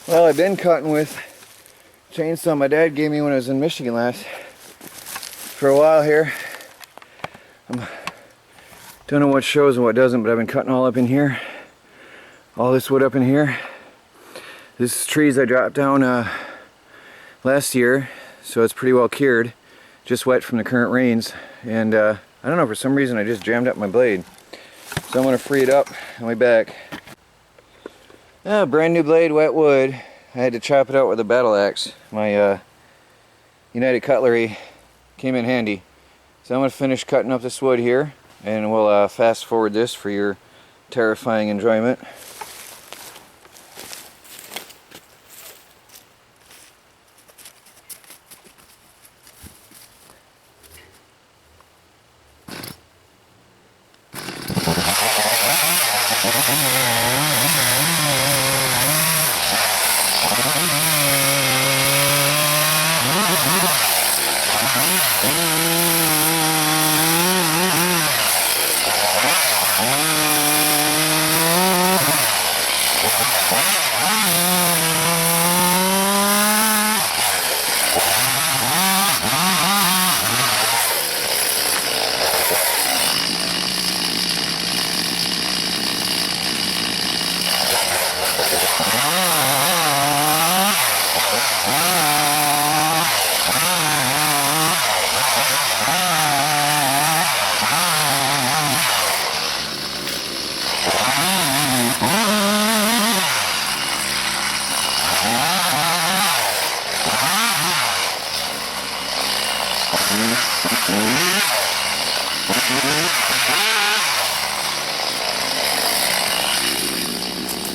Well, I've been cutting with chainsaw my dad gave me when I was in Michigan last for a while here. Don't know what shows and what doesn't, but I've been cutting all up in here. All this wood up in here. This is trees I dropped down last year, so it's pretty well cured. Just wet from the current rains. And I don't know, for some reason I just jammed up my blade. So I'm going to free it up on my way back. Brand new blade, wet wood. I had to chop it out with a battle axe. My United Cutlery came in handy. So I'm going to finish cutting up this wood here, and we'll fast forward this for your terrifying enjoyment.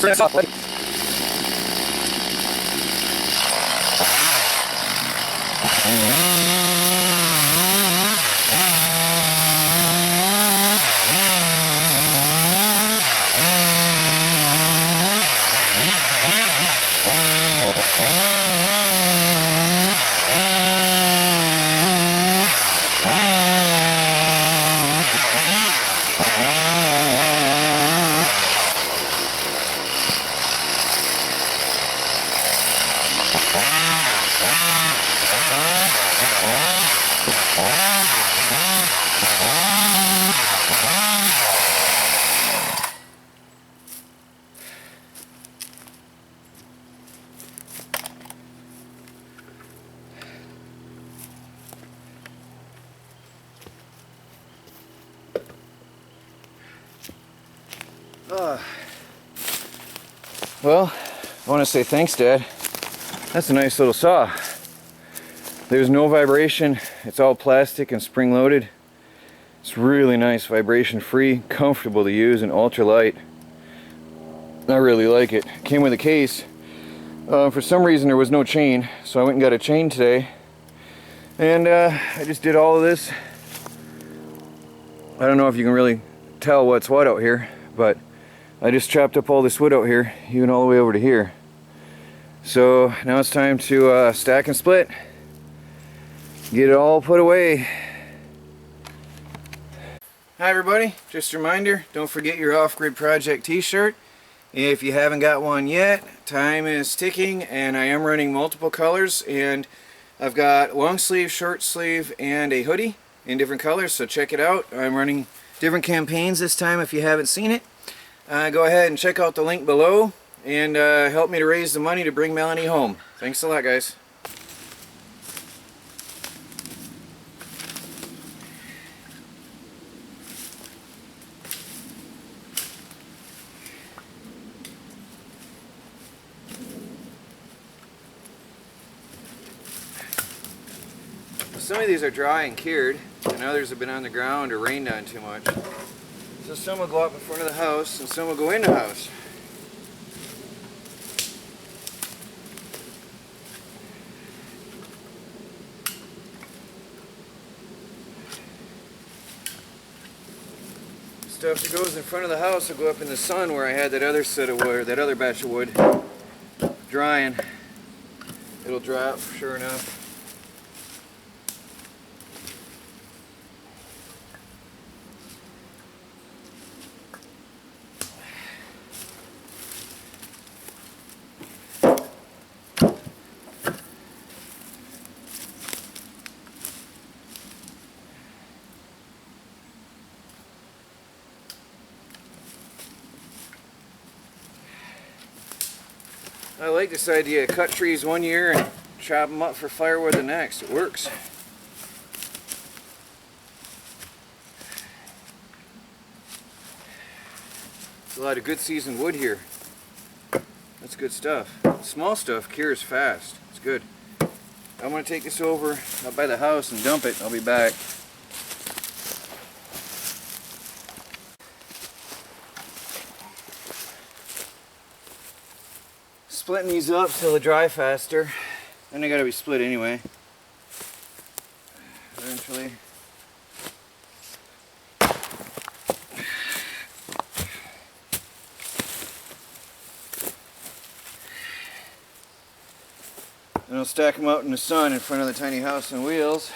Turn this off, buddy. Well, I want to say thanks, Dad. That's a nice little saw. There's no vibration. It's all plastic and spring loaded. It's really nice, vibration free, comfortable to use, and ultra light. I really like it. Came with a case. For some reason there was no chain, so I went and got a chain today. And I just did all of this. I don't know if you can really tell what's what out here, but I just chopped up all this wood out here, even all the way over to here. So now it's time to stack and split. Get it all put away. Hi everybody, just a reminder, don't forget your off-grid project t-shirt. If you haven't got one yet, time is ticking, and I am running multiple colors, and I've got long sleeve, short sleeve, and a hoodie in different colors, so check it out. I'm running different campaigns this time if you haven't seen it. Go ahead and check out the link below and help me to raise the money to bring Melanie home. Thanks a lot, guys. Some of these are dry and cured, and others have been on the ground or rained on too much. So some will go up in front of the house, and some will go in the house. Stuff that goes in front of the house will go up in the sun, where I had that other set of wood, that other batch of wood drying. It'll dry up, sure enough. I like this idea. Cut trees one year and chop them up for firewood the next. It works. There's a lot of good seasoned wood here. That's good stuff. Small stuff cures fast. It's good. I'm going to take this over up by the house and dump it. I'll be back. Splitting these up till they dry faster. Then they gotta be split anyway. Eventually. Then I'll stack them out in the sun in front of the tiny house on wheels.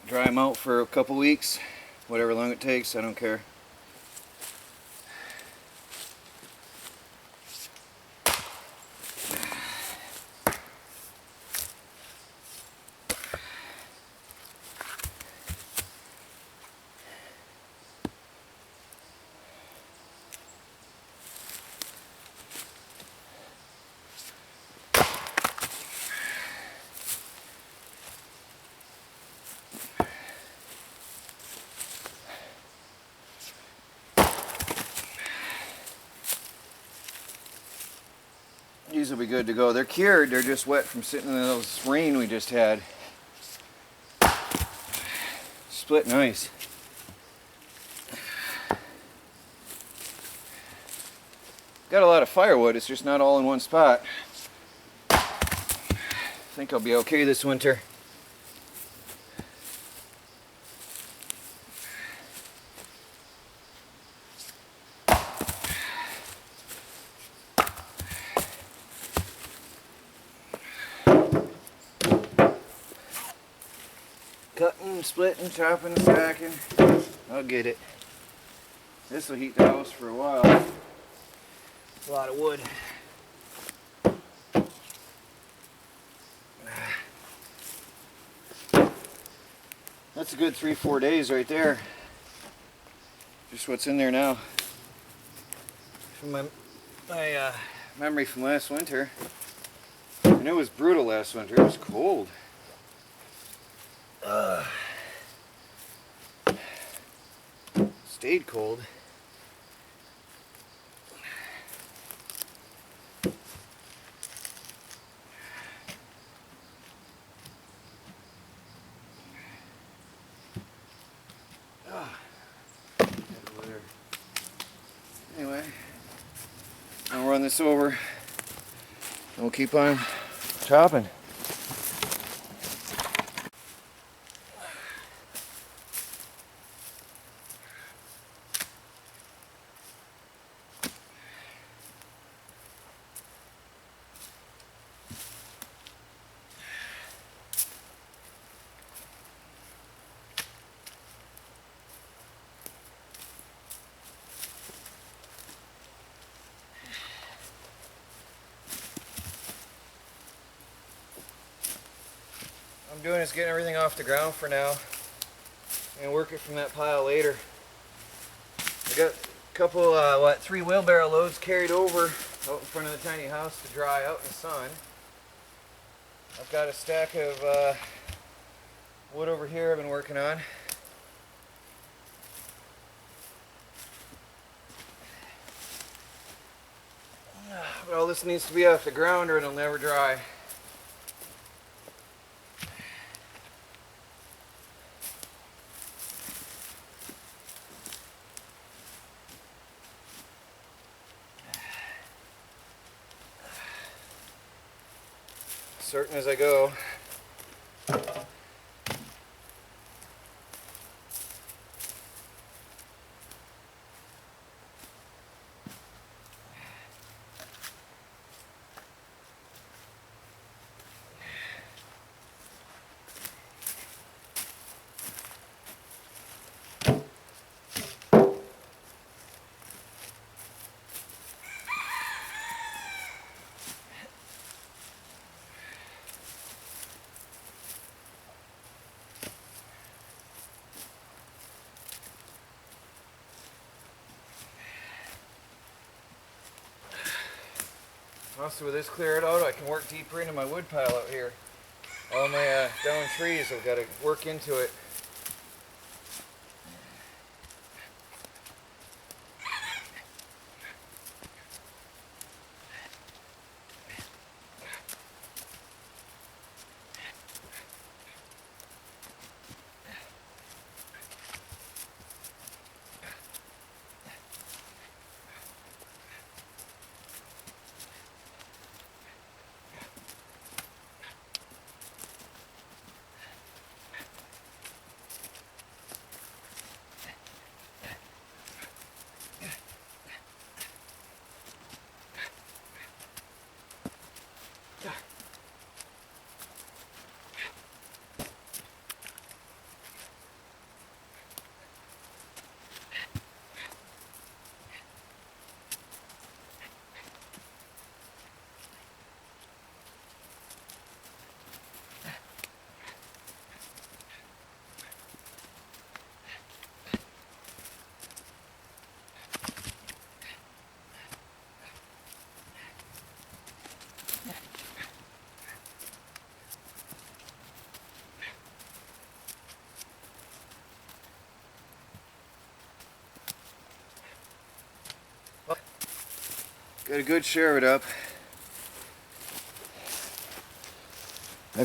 Dry them out for a couple weeks. Whatever long it takes, I don't care. These will be good to go. They're cured, they're just wet from sitting in those rain we just had. Split nice. Got a lot of firewood, it's just not all in one spot. I think I'll be okay this winter. Cutting, splitting, chopping, stacking. I'll get it. This will heat the house for a while. A lot of wood. That's a good 3-4 days right there. Just what's in there now. From my memory from last winter. And it was brutal last winter. It was cold. Stayed cold. run this over and we'll keep on chopping. I'm doing is getting everything off the ground for now and work it from that pile later. I got a couple, 3 wheelbarrow loads carried over out in front of the tiny house to dry out in the sun. I've got a stack of wood over here I've been working on. But all this needs to be off the ground or it'll never dry. Certain as I go. Also, with this cleared out, I can work deeper into my wood pile out here. All my down trees, I've got to work into it. Got a good share of it up. I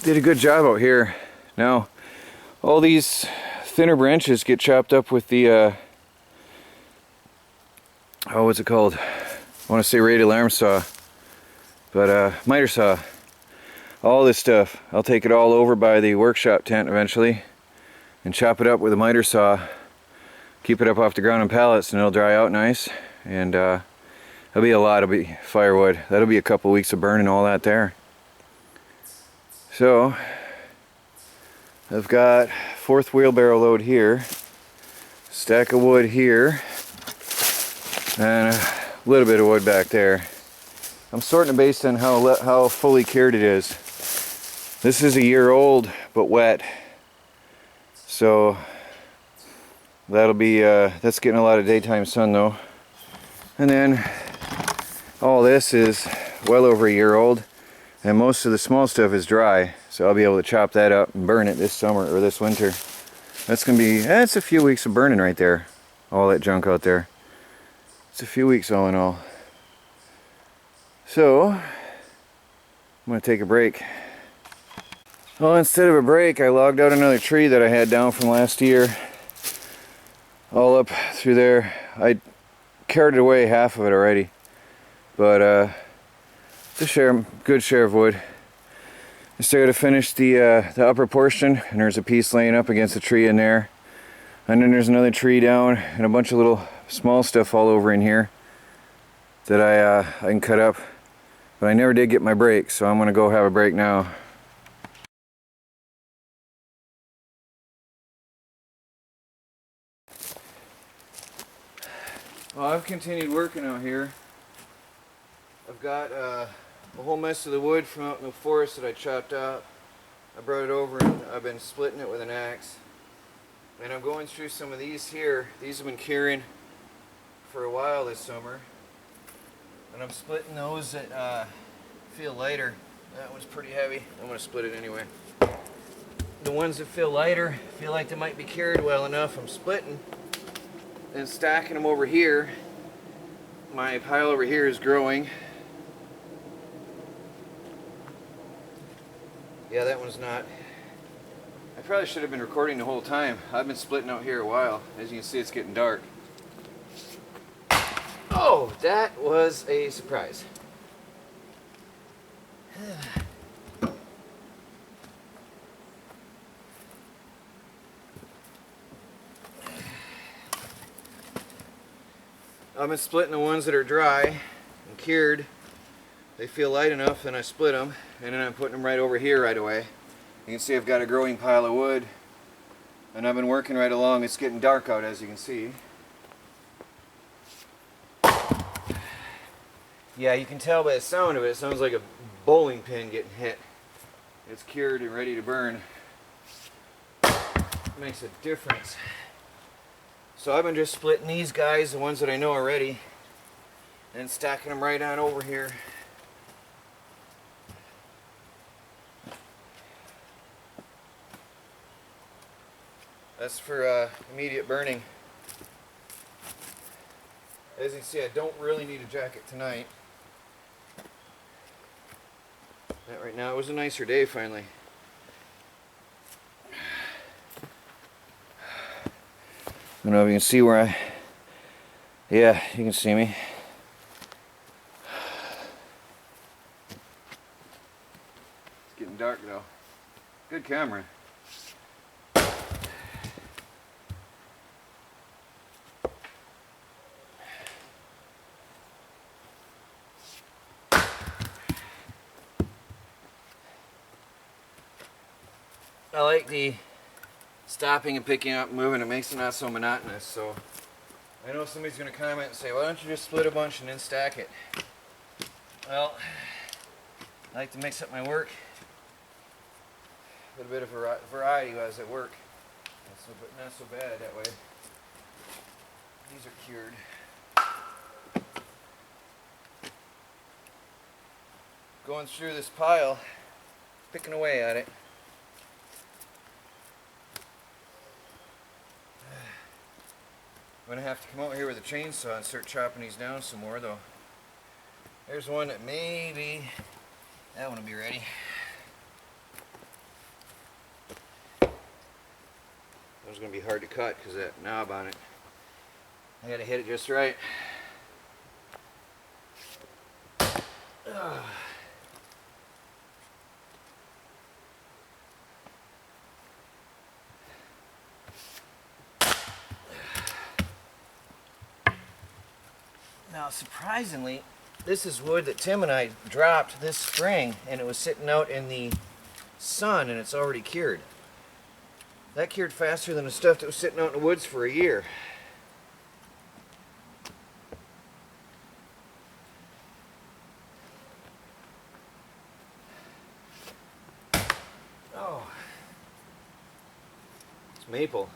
did a good job out here. Now, all these thinner branches get chopped up with the, oh, what's it called? I want to say radial arm saw, but miter saw. All this stuff, I'll take it all over by the workshop tent eventually and chop it up with a miter saw. Keep it up off the ground in pallets and it'll dry out nice, and it'll be a lot of firewood. That'll be a couple weeks of burning all that there. So I've got 4th wheelbarrow load here, stack of wood here, and a little bit of wood back there. I'm sorting it based on how fully cured it is. This is a year old but wet, so that'll be, that's getting a lot of daytime sun though. And then all this is well over a year old, and most of the small stuff is dry, so I'll be able to chop that up and burn it this summer or this winter. That's gonna be, that's a few weeks of burning right there. All that junk out there. It's a few weeks all in all. So I'm gonna take a break. Well, instead of a break, I logged out another tree that I had down from last year. All up through there. I carted away half of it already, but it's a good share of wood. I still got to finish the upper portion, and there's a piece laying up against a tree in there, and then there's another tree down and a bunch of little small stuff all over in here that I can cut up, but I never did get my break, so I'm gonna go have a break now. Well, I've continued working out here. I've got a whole mess of the wood from out in the forest that I chopped out. I brought it over and I've been splitting it with an axe. And I'm going through some of these here. These have been curing for a while this summer. And I'm splitting those that feel lighter. That one's pretty heavy. I'm going to split it anyway. The ones that feel lighter, feel like they might be cured well enough, I'm splitting and stacking them over here. My pile over here is growing. Yeah, that one's not. I probably should have been recording the whole time. I've been splitting out here a while. As you can see, it's getting dark. Oh, that was a surprise. I've been splitting the ones that are dry and cured. They feel light enough, and I split them, and then I'm putting them right over here right away. You can see I've got a growing pile of wood, and I've been working right along. It's getting dark out, as you can see. Yeah, you can tell by the sound of it. It sounds like a bowling pin getting hit. It's cured and ready to burn. It makes a difference. So I've been just splitting these guys, the ones that I know already, and stacking them right on over here. That's for immediate burning. As you can see, I don't really need a jacket tonight. Not right now. It was a nicer day finally. I don't know if you can see where yeah, you can see me. It's getting dark though. Good camera. I like the stopping and picking up and moving. It makes it not so monotonous. So I know somebody's going to comment and say, why don't you just split a bunch and then stack it? Well, I like to mix up my work. A little bit of variety as at work. Not so bad that way. These are cured. Going through this pile, picking away at it. I'm going to have to come out here with a chainsaw and start chopping these down some more though. There's one that maybe, that one will be ready. That one's going to be hard to cut because of that knob on it. I got to hit it just right. Now, surprisingly, this is wood that Tim and I dropped this spring, and it was sitting out in the sun, and it's already cured. That cured faster than the stuff that was sitting out in the woods for a year. Oh, it's maple.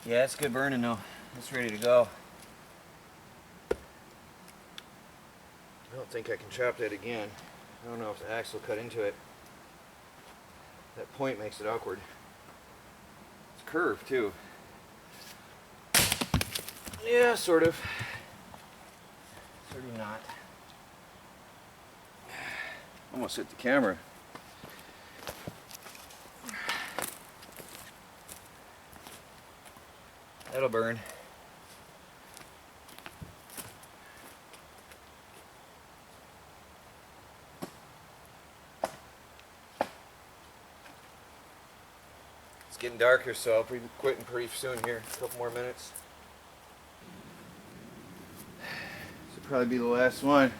Yeah, it's good burning though. It's ready to go. I don't think I can chop that again. I don't know if the axe will cut into it. That point makes it awkward. It's curved too. Yeah, sort of. Sort of not. Almost hit the camera. That'll burn. It's getting darker, so I'll be quitting pretty soon here. A couple more minutes. This will probably be the last one.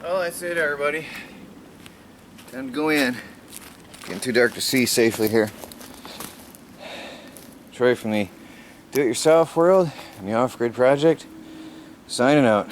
Well, that's it, everybody. Time to go in. Getting too dark to see safely here. Troy from the Do-It-Yourself world and the Off-Grid Project, signing out.